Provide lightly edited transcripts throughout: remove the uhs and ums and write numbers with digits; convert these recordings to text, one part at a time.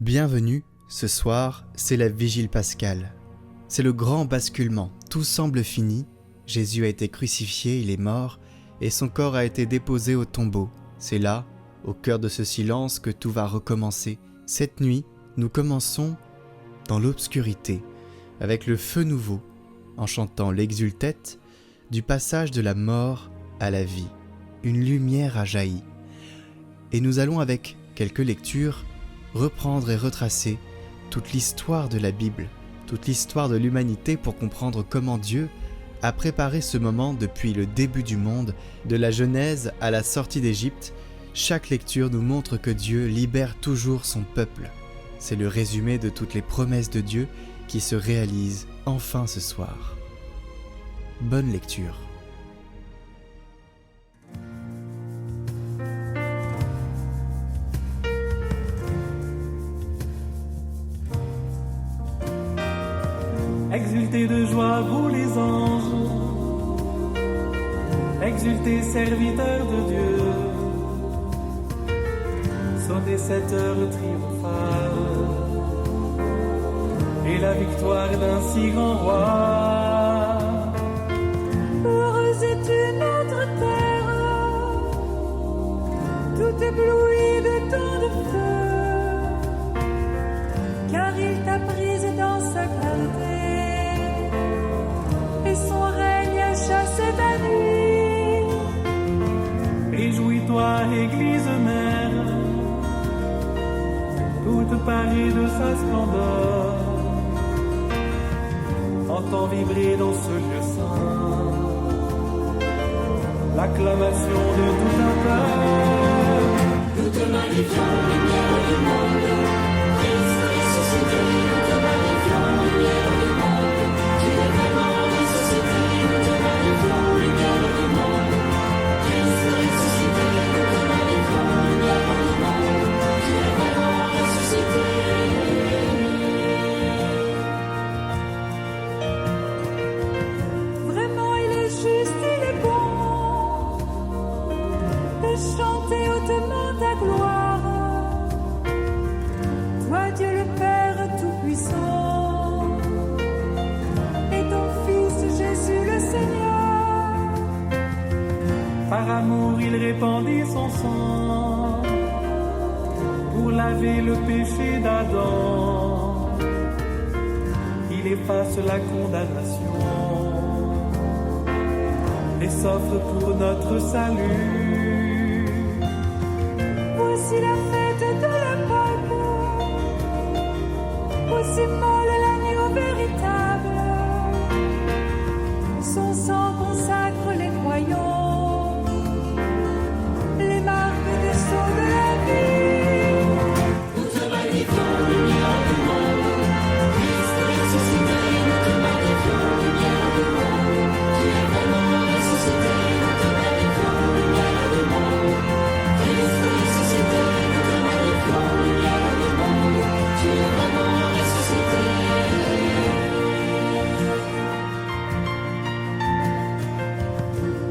Bienvenue, ce soir, c'est la vigile pascale. C'est le grand basculement, tout semble fini, Jésus a été crucifié, il est mort, et son corps a été déposé au tombeau. C'est là, au cœur de ce silence, que tout va recommencer. Cette nuit, nous commençons dans l'obscurité, avec le feu nouveau, en chantant l'exultète du passage de la mort à la vie. Une lumière a jailli. Et nous allons, avec quelques lectures, reprendre et retracer toute l'histoire de la Bible, toute l'histoire de l'humanité pour comprendre comment Dieu a préparé ce moment depuis le début du monde, de la Genèse à la sortie d'Égypte. Chaque lecture nous montre que Dieu libère toujours son peuple. C'est le résumé de toutes les promesses de Dieu qui se réalisent enfin ce soir. Bonne lecture. Exultez de joie, vous les anges, exultez serviteurs de Dieu, sonnez cette heure triomphale, et la victoire d'un si grand roi. Heureuse es-tu notre terre, toute éblouie de tant de feu, car il t'a prise dans sa clarté. Son règne a chassé ta nuit. Réjouis-toi, Église mère, toute parée de sa splendeur. Entends vibrer dans ce lieu saint l'acclamation de tout un peuple. Nous te magnifions, lumière du monde. Christ ressuscité, nous te magnifions, lumière du monde. Tu es vraiment ressuscité, nous te magnifions, lumière du monde. Christ ressuscité, nous te magnifions, lumière du monde. Tu es vraiment ressuscité. Vraiment il est juste, il est bon de chanter hautement ta gloire. Toi Dieu le Père Tout-Puissant et ton Fils Jésus le Seigneur. Par amour, il répandit son sang pour laver le péché d'Adam. Il efface la condamnation et s'offre pour notre salut. Voici la fête de la Pâque, aussi molle l'agneau véritable. Son sang consacre les croyants, les marques des sceaux de la vie. Nous te magnifions, lumière du monde. Christ ressuscité, nous te magnifions, lumière du monde. Tu es vraiment ressuscité, nous te magnifions, lumière du monde. Christ ressuscité, nous te magnifions, lumière du monde. Tu es vraiment ressuscité.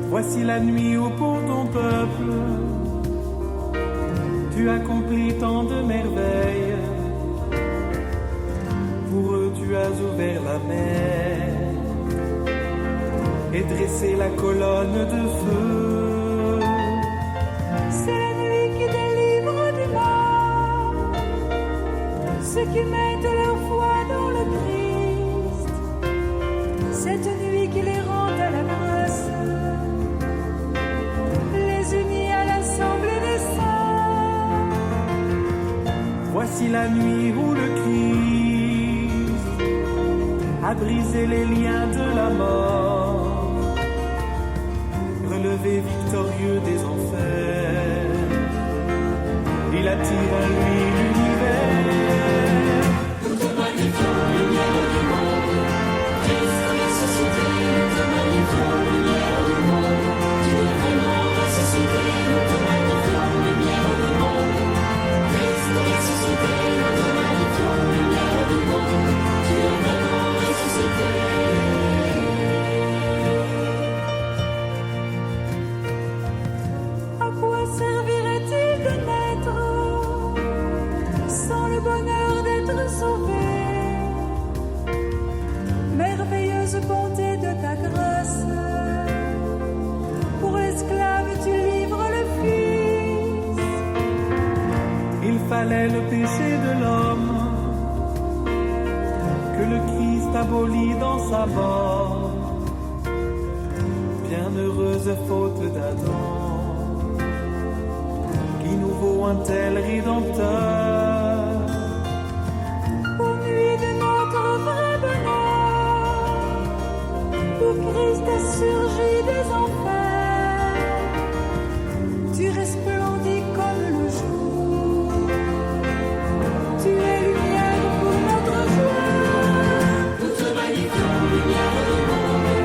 Voici la nuit où pour ton peuple tu accomplis tant de merveilles. Pour eux tu as ouvert la mer et dressé la colonne de feu. C'est la nuit qui délivre du mal ceux qui mettent leur foi dans le Christ. Cette nuit qui les rend à la grâce, les unit à l'assemblée des saints. Voici la nuit où le Christ a brisé les liens de la mort, relevé victorieux des enfers. Il attire à lui l'univers. Nous te magnifions, lumière du monde. Christ ressuscité, nous te magnifions, lumière du monde. Tu es vraiment ressuscité, nous te magnifions, lumière du monde. Christ ressuscité, nous te magnifions, lumière du monde. Tu es vraiment ressuscité. À quoi servirait-il de naître le bonheur d'être sauvé. Merveilleuse bonté de ta grâce, pour l'esclave tu livres le Fils. Il fallait le péché de l'homme, que le Christ abolit dans sa mort. Bienheureuse faute d'Adam, qui nous vaut un tel rédempteur. Ô nuit de notre vrai bonheur, où Christ a surgi des enfers, tu resplendis comme le jour, tu es lumière pour notre joie. Nous te magnifions, lumière du monde.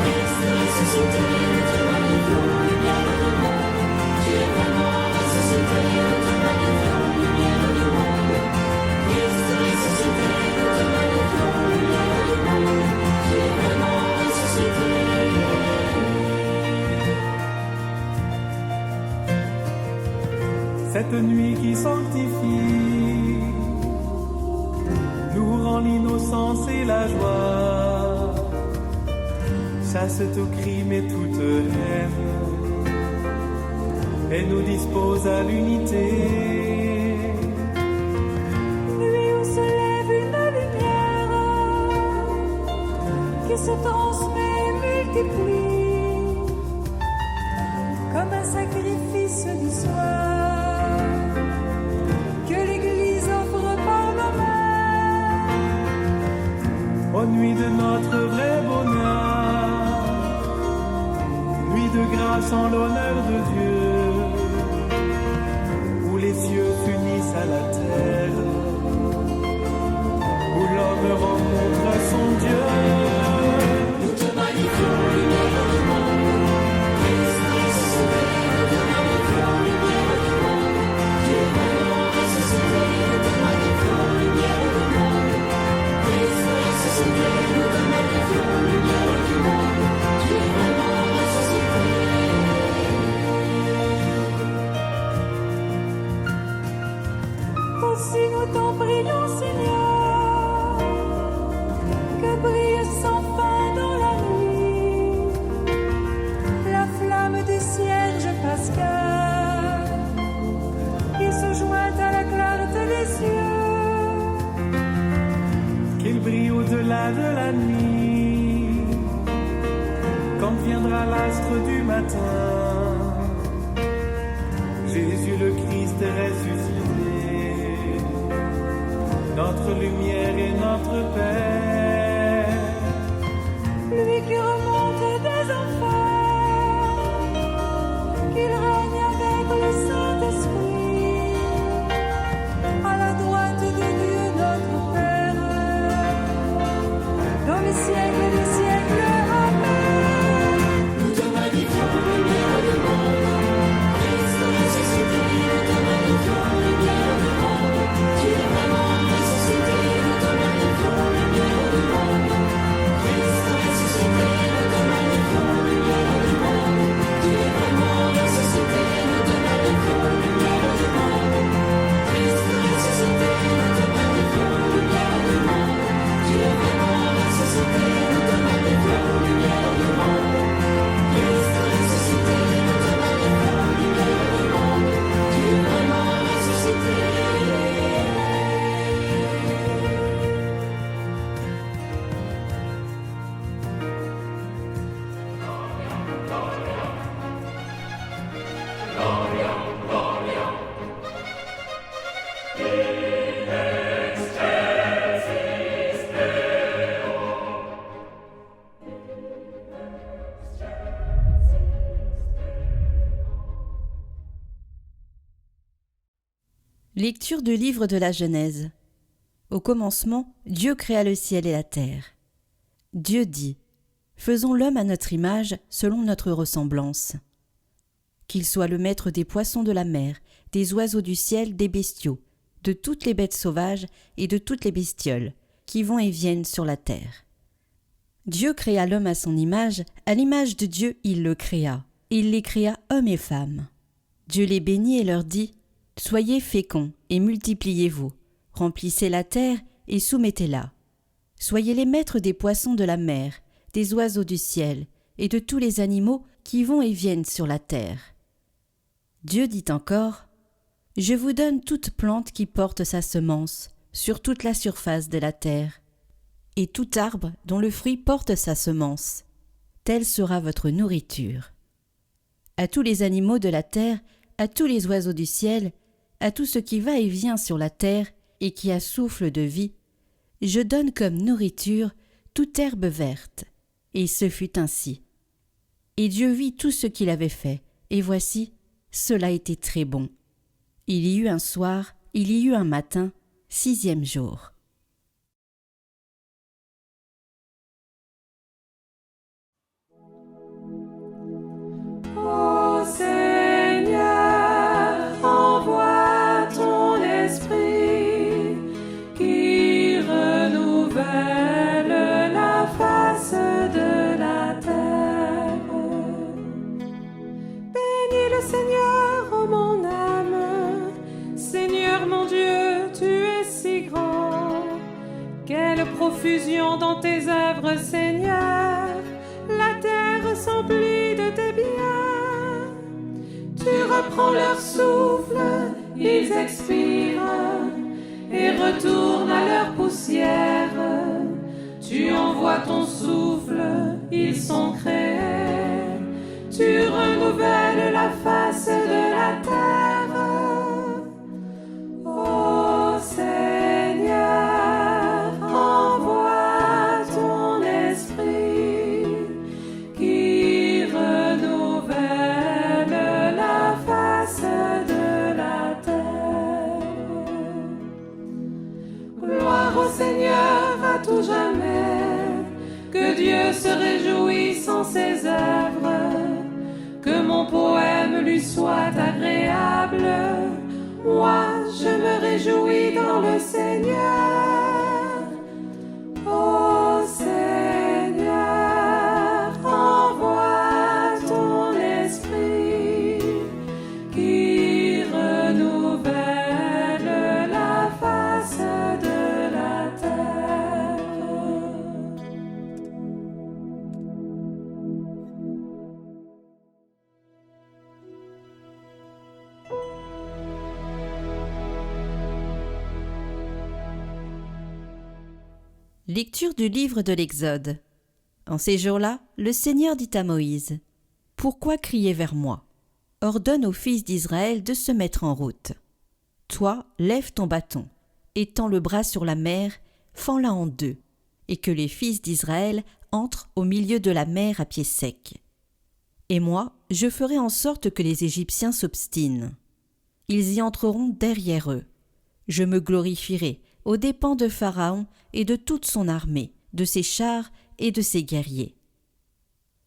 Christ ressuscité, nous te magnifions, lumière du monde. Tu es vraiment ressuscité, nous te magnifions, lumière du monde. Christ ressuscité, nous te magnifions, lumière du monde. Tu es vraiment ressuscité. Cette nuit qui sanctifie nous rend l'innocence et la joie, chasse tout crime et toute haine, et nous dispose à l'unité. Nuit où se lève une lumière qui se transmet et multiplie comme un sacrifice du soir que l'Église offre par nos mains. Ô nuit de notre vrai bonheur, nuit de grâce en l'honneur de Dieu, où les cieux s'unissent à la terre, où l'homme rencontre son Dieu. Nous te magnifions, lumière du monde. Christ ressuscité, nous te magnifions, lumière du monde. Tu es vraiment ressuscité, nous te magnifions, lumière du monde. Christ ressuscité, nous te magnifions, lumière du monde. Tu es vraiment ressuscité. Aussi nous t'en prions, Seigneur, que brille sans fin dans la nuit la flamme du cierge pascal qui se joint à la clarté des cieux. Qu'il brille au-delà de la nuit, quand viendra l'astre du matin, Jésus le Christ ressuscité, notre lumière et notre paix. Lui qui remonte des enfers, qu'il règne avec le Saint-Esprit, à la droite de Dieu notre Père, dans les siècles des siècles. Amen. Nous te magnifions, lumière du monde. Christ ressuscité, nous te magnifions, lumière du monde. Tu es vraiment ressuscité, nous te magnifions, lumière du monde. Christ ressuscité, nous te magnifions, lumière du monde. Tu es vraiment ressuscité, nous te magnifions, lumière du monde. Christ ressuscité, nous te magnifions, lumière du monde. Tu es vraiment ressuscité, nous te magnifions, lumière du monde. Christ ressuscité, nous te magnifions, lumière du monde. Tu es vraiment ressuscité. Lecture du livre de la Genèse. Au commencement, Dieu créa le ciel et la terre. Dieu dit : Faisons l'homme à notre image, selon notre ressemblance. Qu'il soit le maître des poissons de la mer, des oiseaux du ciel, des bestiaux, de toutes les bêtes sauvages et de toutes les bestioles, qui vont et viennent sur la terre. Dieu créa l'homme à son image, à l'image de Dieu il le créa. Il les créa hommes et femmes. Dieu les bénit et leur dit : Soyez féconds et multipliez-vous, Remplissez la terre et soumettez-la. Soyez les maîtres des poissons de la mer, des oiseaux du ciel et de tous les animaux qui vont et viennent sur la terre. » Dieu dit encore : « Je vous donne toute plante qui porte sa semence sur toute la surface de la terre, et tout arbre dont le fruit porte sa semence. Telle sera votre nourriture. À tous les animaux de la terre, à tous les oiseaux du ciel, à tout ce qui va et vient sur la terre et qui a souffle de vie, je donne comme nourriture toute herbe verte. » Et ce fut ainsi. Et Dieu vit tout ce qu'il avait fait, et voici, cela était très bon. Il y eut un soir, il y eut un matin, 6e jour. Ô Seigneur, envoie ton esprit qui renouvelle la face de la terre. Bénis le Seigneur, ô mon âme. Seigneur mon Dieu, tu es si grand. Quelle profusion dans tes œuvres, Seigneur. La terre s'emplit de tes biens. Tu reprends leur souffle, ils expirent et retournent à leur poussière. Tu envoies ton souffle, ils sont créés. Tu renouvelles la face de la terre. Ô Seigneur, envoie ton esprit qui renouvelle la face de la terre. Gloire au Seigneur à tout jamais, que Dieu se réjouisse en ses œuvres, que mon poème lui soit agréable. Moi, je me réjouis dans le Seigneur. Ô Seigneur, envoie ton esprit qui renouvelle la face de la terre. Lecture du livre de l'Exode. En ces jours-là, le Seigneur dit à Moïse : « Pourquoi crier vers moi ? Ordonne aux fils d'Israël de se mettre en route. Toi, lève ton bâton, étends le bras sur la mer, fends-la en deux, et que les fils d'Israël entrent au milieu de la mer à pied sec. Et moi, je ferai en sorte que les Égyptiens s'obstinent. Ils y entreront derrière eux. Je me glorifierai aux dépens de Pharaon et de toute son armée, de ses chars et de ses guerriers.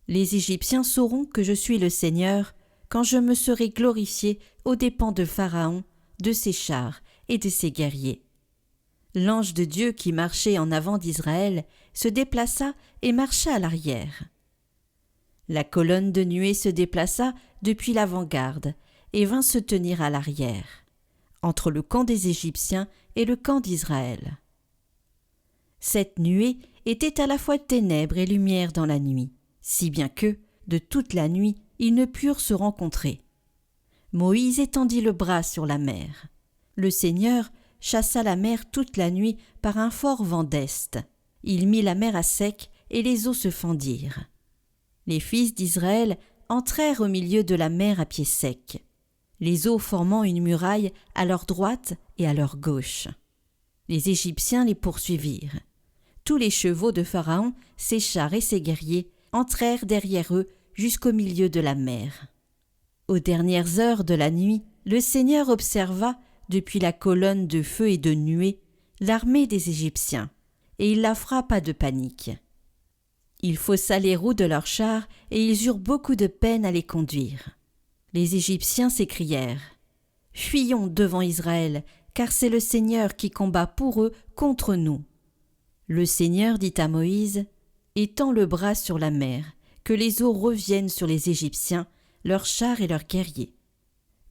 Les Égyptiens sauront que je suis le Seigneur quand je me serai glorifié aux dépens de Pharaon, de ses chars et de ses guerriers. » L'ange de Dieu qui marchait en avant d'Israël se déplaça et marcha à l'arrière. La colonne de nuée se déplaça depuis l'avant-garde et vint se tenir à l'arrière, entre le camp des Égyptiens et le camp d'Israël. Cette nuée était à la fois ténèbres et lumière dans la nuit, si bien que, de toute la nuit, ils ne purent se rencontrer. Moïse étendit le bras sur la mer. Le Seigneur chassa la mer toute la nuit par un fort vent d'est. Il mit la mer à sec et les eaux se fendirent. Les fils d'Israël entrèrent au milieu de la mer à pied sec, les eaux formant une muraille à leur droite et à leur gauche. Les Égyptiens les poursuivirent. Tous les chevaux de Pharaon, ses chars et ses guerriers entrèrent derrière eux jusqu'au milieu de la mer. Aux dernières heures de la nuit, le Seigneur observa, depuis la colonne de feu et de nuée, l'armée des Égyptiens, et il la frappa de panique. Il faussa les roues de leurs chars, et ils eurent beaucoup de peine à les conduire. Les Égyptiens s'écrièrent : « Fuyons devant Israël, car c'est le Seigneur qui combat pour eux contre nous. » Le Seigneur dit à Moïse : « Étends le bras sur la mer, que les eaux reviennent sur les Égyptiens, leurs chars et leurs guerriers. »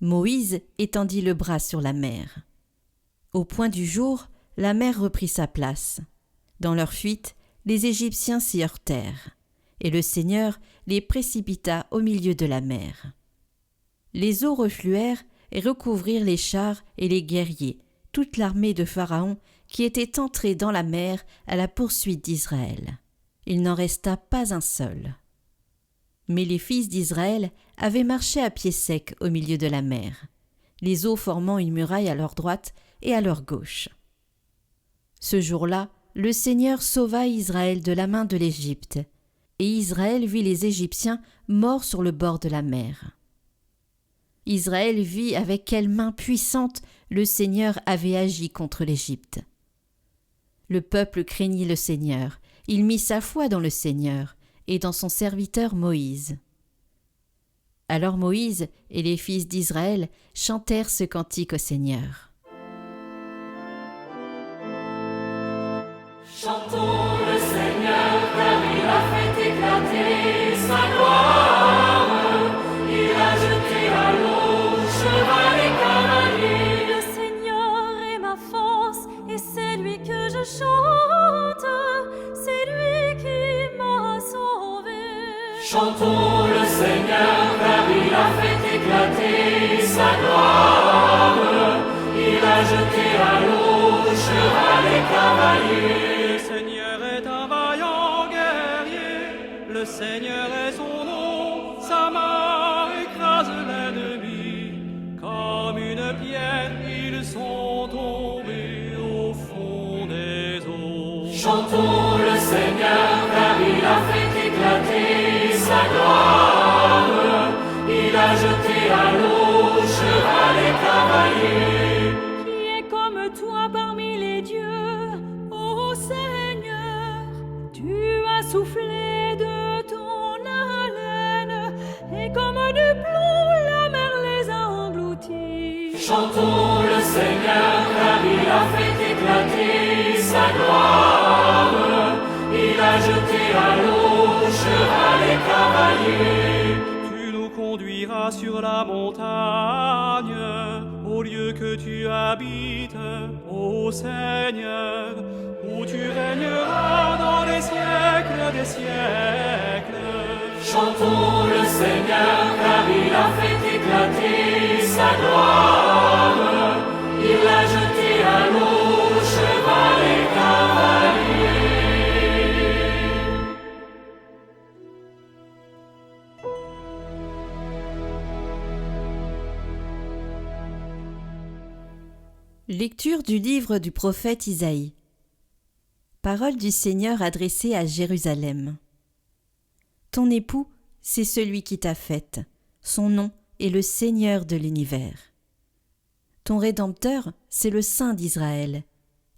Moïse étendit le bras sur la mer. Au point du jour, la mer reprit sa place. Dans leur fuite, les Égyptiens s'y heurtèrent, et le Seigneur les précipita au milieu de la mer. Les eaux refluèrent et recouvrirent les chars et les guerriers, toute l'armée de Pharaon qui était entrée dans la mer à la poursuite d'Israël. Il n'en resta pas un seul. Mais les fils d'Israël avaient marché à pied sec au milieu de la mer, les eaux formant une muraille à leur droite et à leur gauche. Ce jour-là, le Seigneur sauva Israël de la main de l'Égypte, et Israël vit les Égyptiens morts sur le bord de la mer. Israël vit avec quelle main puissante le Seigneur avait agi contre l'Égypte. Le peuple craignit le Seigneur, il mit sa foi dans le Seigneur et dans son serviteur Moïse. Alors Moïse et les fils d'Israël chantèrent ce cantique au Seigneur. Chantons le Seigneur, car il a fait éclater sa gloire. Il a jeté à l'eau cheval et cavalier. Le Seigneur est ma force et c'est lui que je chante. C'est lui qui m'a sauvé. Chantons le Seigneur, car il a fait éclater sa gloire. Il a jeté à l'eau cheval et cavalier. Le Seigneur est son nom, sa main écrase l'ennemi. Comme une pierre, ils sont tombés au fond des eaux. Chantons le Seigneur, car il a fait éclater sa gloire. Il a jeté à l'eau cheval et cavalier. Qui est comme toi parmi les dieux, ô Seigneur? Tu as soufflé de ton haleine, et comme du plomb la mer les a engloutis. Chantons le Seigneur, car il a fait éclater sa gloire. Il a jeté à l'eau cheval et cavalier. Tu nous conduiras sur la montagne, au lieu que tu habites, ô Seigneur, où tu régneras dans les siècles des siècles. Chantons le Seigneur, car il a fait éclater sa gloire. Il a jeté à l'eau cheval et cavalier. Lecture du livre du prophète Isaïe. Parole du Seigneur adressée à Jérusalem. Ton époux, c'est celui qui t'a faite. Son nom est le Seigneur de l'univers. Ton Rédempteur, c'est le Saint d'Israël.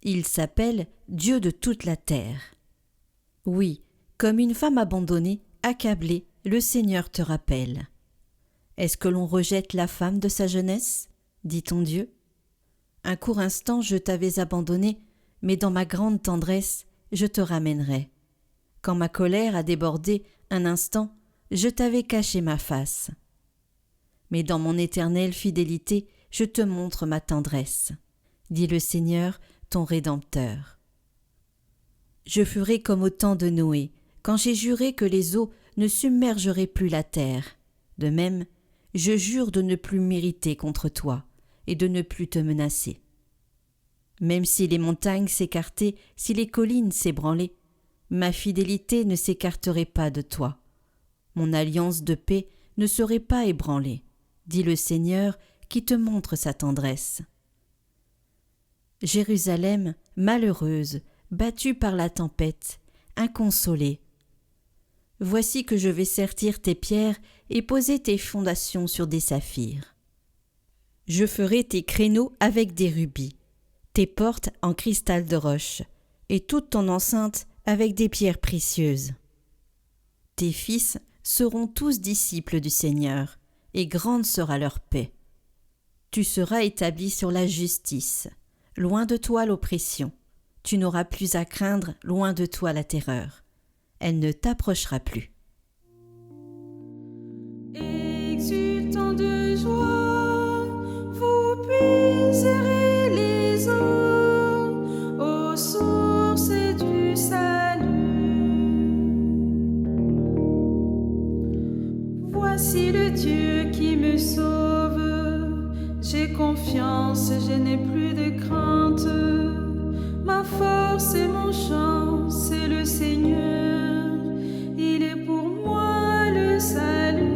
Il s'appelle Dieu de toute la terre. Oui, comme une femme abandonnée, accablée, le Seigneur te rappelle. Est-ce que l'on rejette la femme de sa jeunesse, dit ton Dieu? Un court instant je t'avais abandonné, mais dans ma grande tendresse, je te ramènerai. Quand ma colère a débordé un instant, je t'avais caché ma face. Mais dans mon éternelle fidélité, je te montre ma tendresse, dit le Seigneur, ton Rédempteur. Je ferai comme au temps de Noé, quand j'ai juré que les eaux ne submergeraient plus la terre. De même, je jure de ne plus m'irriter contre toi et de ne plus te menacer. Même si les montagnes s'écartaient, si les collines s'ébranlaient, ma fidélité ne s'écarterait pas de toi. Mon alliance de paix ne serait pas ébranlée, dit le Seigneur qui te montre sa tendresse. Jérusalem, malheureuse, battue par la tempête, inconsolée. Voici que je vais sertir tes pierres et poser tes fondations sur des saphirs. Je ferai tes créneaux avec des rubis, tes portes en cristal de roche, et toute ton enceinte avec des pierres précieuses. Tes fils seront tous disciples du Seigneur, et grande sera leur paix. Tu seras établi sur la justice, loin de toi l'oppression. Tu n'auras plus à craindre loin de toi la terreur. Elle ne t'approchera plus. Exultant de joie, vous puiserez les eaux. aux sources du salut. Voici le Dieu qui me sauve. J'ai confiance, je n'ai plus de crainte. Ma force et mon chant, c'est le Seigneur. Il est pour moi le salut.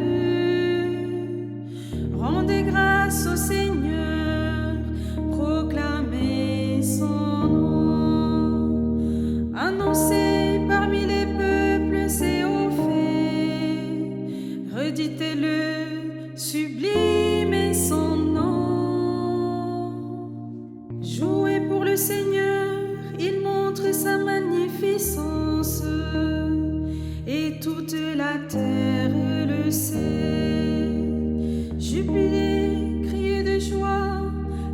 Rendez grâce au Seigneur, proclamez son nom. Annoncez parmi les peuples ses hauts faits. Redites-le, sublimez son nom. Jouez pour le Seigneur, il montre sa magnificence, et toute la terre le sait. Jubilez, criez de joie,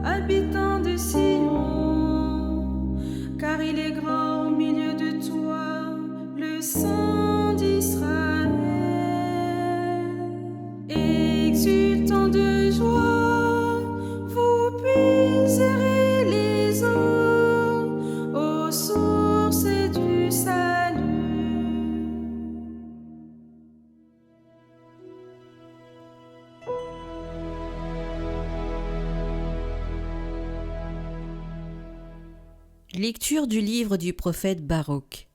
habitants de Sion, car il est grand au milieu de toi, le Saint d'Israël. Exultant de joie, vous puiserez les eaux aux sources du salut. Lecture du livre du prophète Baruch.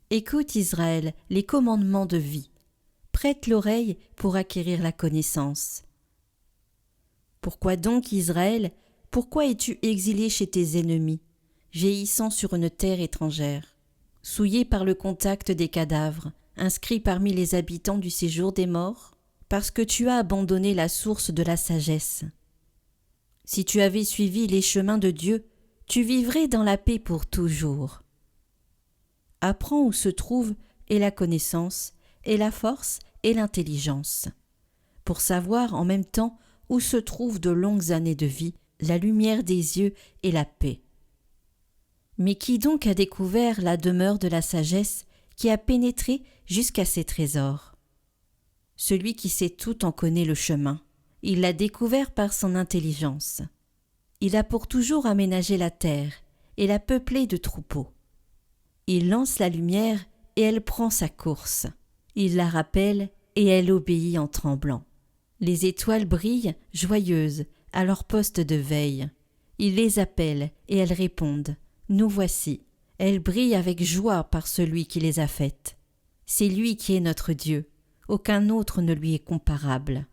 Écoute Israël, les commandements de vie. Prête l'oreille pour acquérir la connaissance. Pourquoi donc, Israël, pourquoi es-tu exilé chez tes ennemis, vieillissant sur une terre étrangère, souillé par le contact des cadavres, inscrit parmi les habitants du séjour des morts, parce que tu as abandonné la source de la sagesse? Si tu avais suivi les chemins de Dieu, tu vivrais dans la paix pour toujours. Apprends où se trouve et la connaissance, et la force et l'intelligence, pour savoir en même temps où se trouvent de longues années de vie, la lumière des yeux et la paix. Mais qui donc a découvert la demeure de la sagesse, qui a pénétré jusqu'à ses trésors? Celui qui sait tout en connaît le chemin. Il l'a découvert par son intelligence. Il a pour toujours aménagé la terre et l'a peuplée de troupeaux. Il lance la lumière et elle prend sa course. Il la rappelle et elle obéit en tremblant. Les étoiles brillent, joyeuses, à leur poste de veille. Il les appelle et elles répondent. Nous voici. Elles brillent avec joie par celui qui les a faites. C'est lui qui est notre Dieu. Aucun autre ne lui est comparable.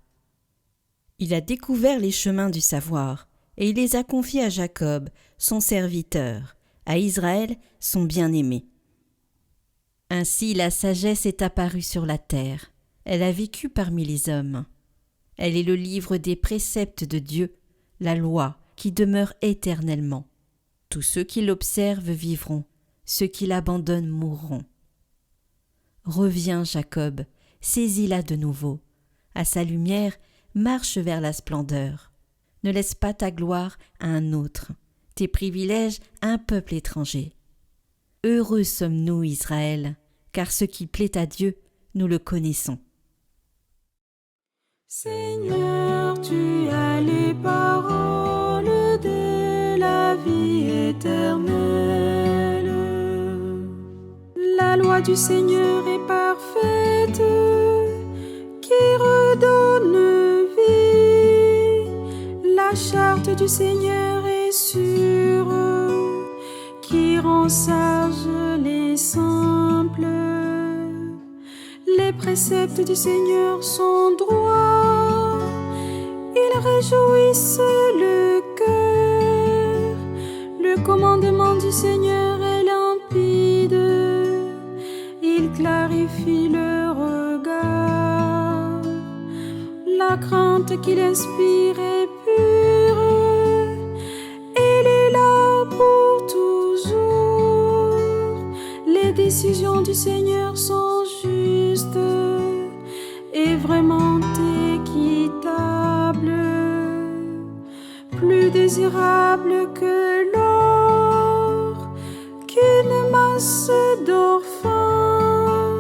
Il a découvert les chemins du savoir, et il les a confiés à Jacob, son serviteur, à Israël, son bien-aimé. Ainsi la sagesse est apparue sur la terre. Elle a vécu parmi les hommes. Elle est le livre des préceptes de Dieu, la loi qui demeure éternellement. Tous ceux qui l'observent vivront, ceux qui l'abandonnent mourront. Reviens, Jacob, saisis-la de nouveau. À sa lumière, marche vers la splendeur. Ne laisse pas ta gloire à un autre, tes privilèges à un peuple étranger. Heureux sommes-nous, Israël, car ce qui plaît à Dieu, nous le connaissons. Seigneur, tu as les paroles de la vie éternelle. La loi du Seigneur est parfaite, qui redonne vie. La charte du Seigneur est sûre, qui rend sages les simples. Les préceptes du Seigneur sont droits, ils réjouissent le cœur. Le commandement du Seigneur est limpide, il clarifie le regard. La crainte qu'il inspire est pure, il est là pour toujours. Les décisions du Seigneur sont justes et vraiment équitables, plus désirables que l'or, qu'une masse d'or fin,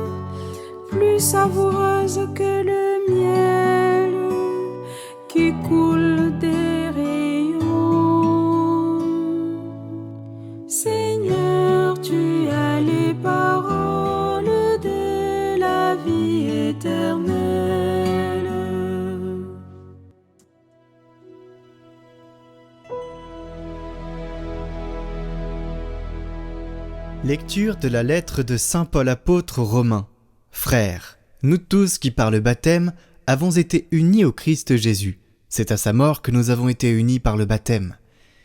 plus savoureuse que le miel qui coule des rayons. Seigneur, tu as les paroles de la vie éternelle. Lecture de la lettre de saint Paul apôtre aux Romains. Frères, nous tous qui par le baptême avons été unis au Christ Jésus. C'est à sa mort que nous avons été unis par le baptême.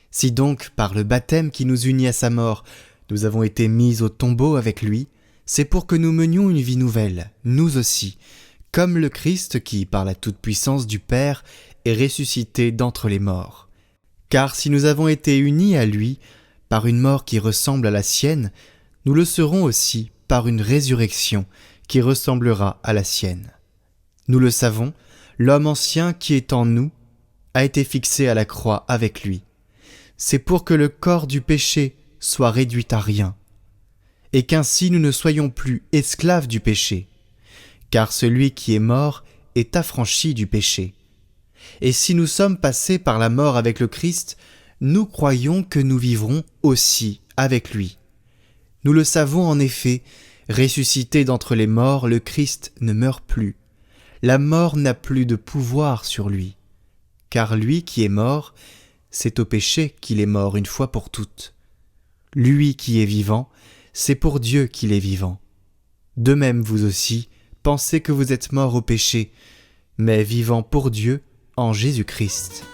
Si donc, par le baptême qui nous unit à sa mort, nous avons été mis au tombeau avec lui, c'est pour que nous menions une vie nouvelle, nous aussi, comme le Christ qui, par la toute-puissance du Père, est ressuscité d'entre les morts. Car si nous avons été unis à lui, par une mort qui ressemble à la sienne, nous le serons aussi par une résurrection qui ressemblera à la sienne. Nous le savons, l'homme ancien qui est en nous a été fixé à la croix avec lui. C'est pour que le corps du péché soit réduit à rien, et qu'ainsi nous ne soyons plus esclaves du péché, car celui qui est mort est affranchi du péché. Et si nous sommes passés par la mort avec le Christ, nous croyons que nous vivrons aussi avec lui. Nous le savons en effet, ressuscité d'entre les morts, le Christ ne meurt plus. La mort n'a plus de pouvoir sur lui, car lui qui est mort, c'est au péché qu'il est mort une fois pour toutes. Lui qui est vivant, c'est pour Dieu qu'il est vivant. De même vous aussi, pensez que vous êtes morts au péché, mais vivants pour Dieu en Jésus-Christ.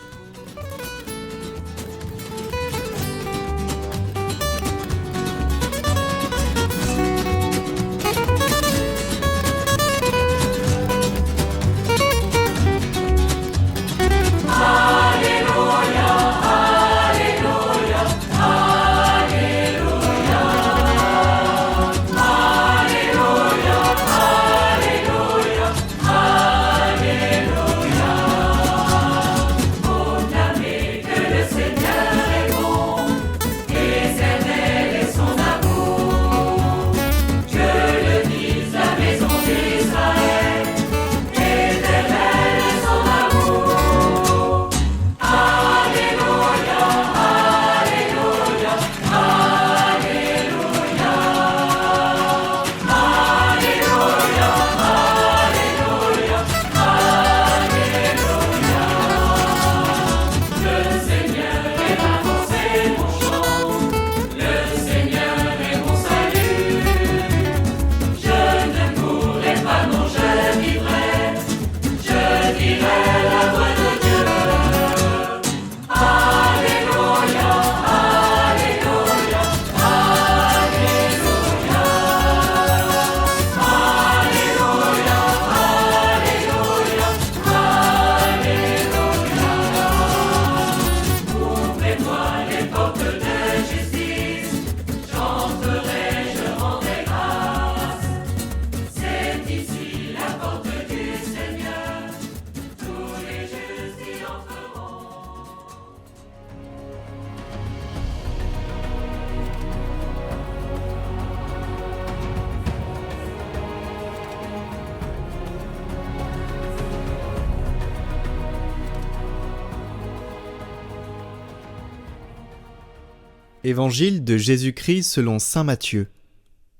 Évangile de Jésus-Christ selon saint Matthieu.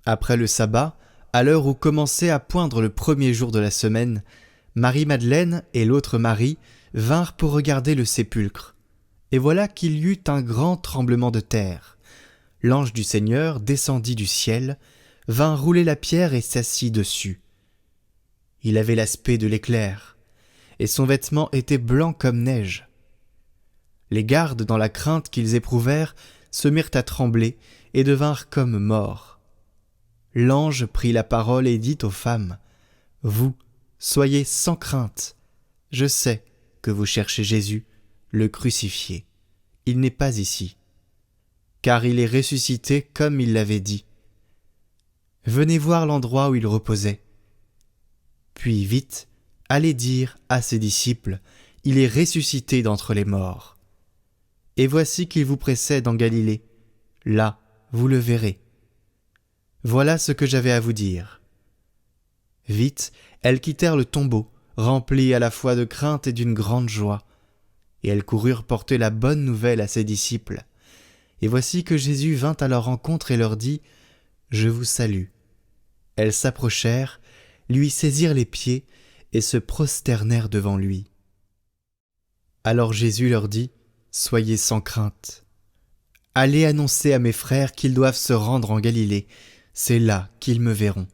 Après le sabbat, à l'heure où commençait à poindre le premier jour de la semaine, Marie-Madeleine et l'autre Marie vinrent pour regarder le sépulcre. Et voilà qu'il y eut un grand tremblement de terre. L'ange du Seigneur descendit du ciel, vint rouler la pierre et s'assit dessus. Il avait l'aspect de l'éclair, et son vêtement était blanc comme neige. Les gardes, dans la crainte qu'ils éprouvèrent, se mirent à trembler et devinrent comme morts. L'ange prit la parole et dit aux femmes : « Vous, soyez sans crainte. Je sais que vous cherchez Jésus, le crucifié. Il n'est pas ici, car il est ressuscité comme il l'avait dit. Venez voir l'endroit où il reposait. Puis vite, allez dire à ses disciples : il est ressuscité d'entre les morts. Et voici qu'il vous précède en Galilée. Là, vous le verrez. Voilà ce que j'avais à vous dire. » Vite, elles quittèrent le tombeau, remplies à la fois de crainte et d'une grande joie. Et elles coururent porter la bonne nouvelle à ses disciples. Et voici que Jésus vint à leur rencontre et leur dit « Je vous salue ». Elles s'approchèrent, lui saisirent les pieds et se prosternèrent devant lui. Alors Jésus leur dit « Soyez sans crainte. Allez annoncer à mes frères qu'ils doivent se rendre en Galilée, c'est là qu'ils me verront. »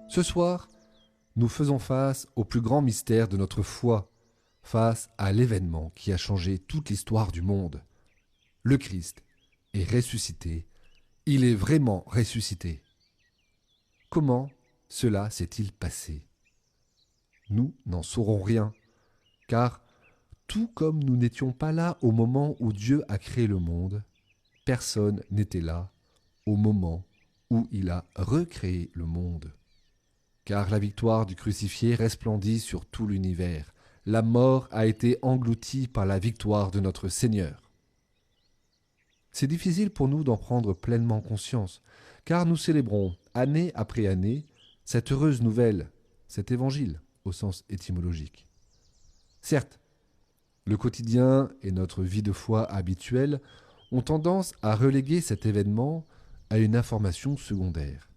Ce soir, nous faisons face au plus grand mystère de notre foi, face à l'événement qui a changé toute l'histoire du monde. Le Christ est ressuscité, il est vraiment ressuscité. Comment cela s'est-il passé? Nous n'en saurons rien, car tout comme nous n'étions pas là au moment où Dieu a créé le monde, personne n'était là au moment où il a recréé le monde. Car la victoire du crucifié resplendit sur tout l'univers. La mort a été engloutie par la victoire de notre Seigneur. C'est difficile pour nous d'en prendre pleinement conscience, car nous célébrons année après année cette heureuse nouvelle, cet évangile au sens étymologique. Certes, le quotidien et notre vie de foi habituelle ont tendance à reléguer cet événement à une information secondaire.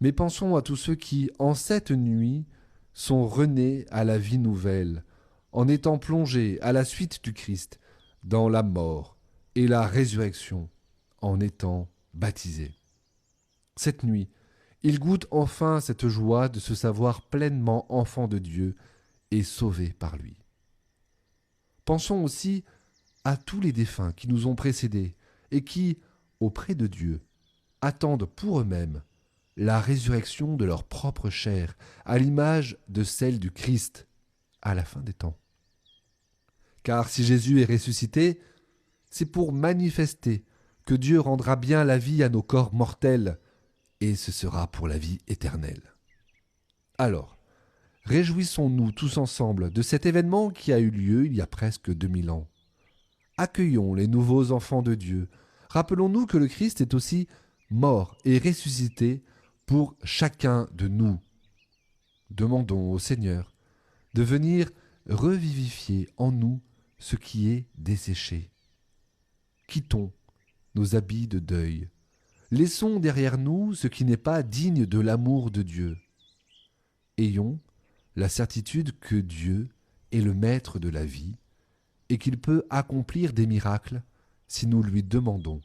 Mais pensons à tous ceux qui, en cette nuit, sont renés à la vie nouvelle, en étant plongés à la suite du Christ dans la mort et la résurrection, en étant baptisés. Cette nuit, ils goûtent enfin cette joie de se savoir pleinement enfants de Dieu et sauvés par lui. Pensons aussi à tous les défunts qui nous ont précédés et qui, auprès de Dieu, attendent pour eux-mêmes la résurrection de leur propre chair, à l'image de celle du Christ, à la fin des temps. Car si Jésus est ressuscité, c'est pour manifester que Dieu rendra bien la vie à nos corps mortels, et ce sera pour la vie éternelle. Alors, réjouissons-nous tous ensemble de cet événement qui a eu lieu il y a presque 2000 ans. Accueillons les nouveaux enfants de Dieu. Rappelons-nous que le Christ est aussi mort et ressuscité pour chacun de nous. Demandons au Seigneur de venir revivifier en nous ce qui est desséché. Quittons nos habits de deuil. Laissons derrière nous ce qui n'est pas digne de l'amour de Dieu. Ayons la certitude que Dieu est le maître de la vie et qu'il peut accomplir des miracles si nous lui demandons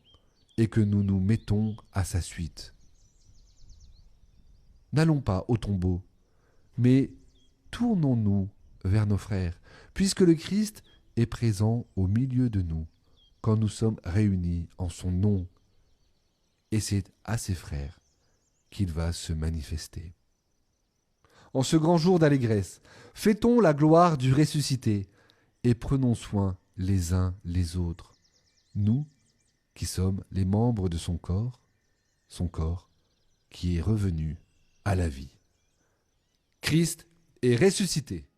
et que nous nous mettons à sa suite. N'allons pas au tombeau, mais tournons-nous vers nos frères, puisque le Christ est présent au milieu de nous quand nous sommes réunis en son nom. Et c'est à ses frères qu'il va se manifester. En ce grand jour d'allégresse, fêtons la gloire du ressuscité et prenons soin les uns les autres, nous qui sommes les membres de son corps qui est revenu à la vie. Christ est ressuscité.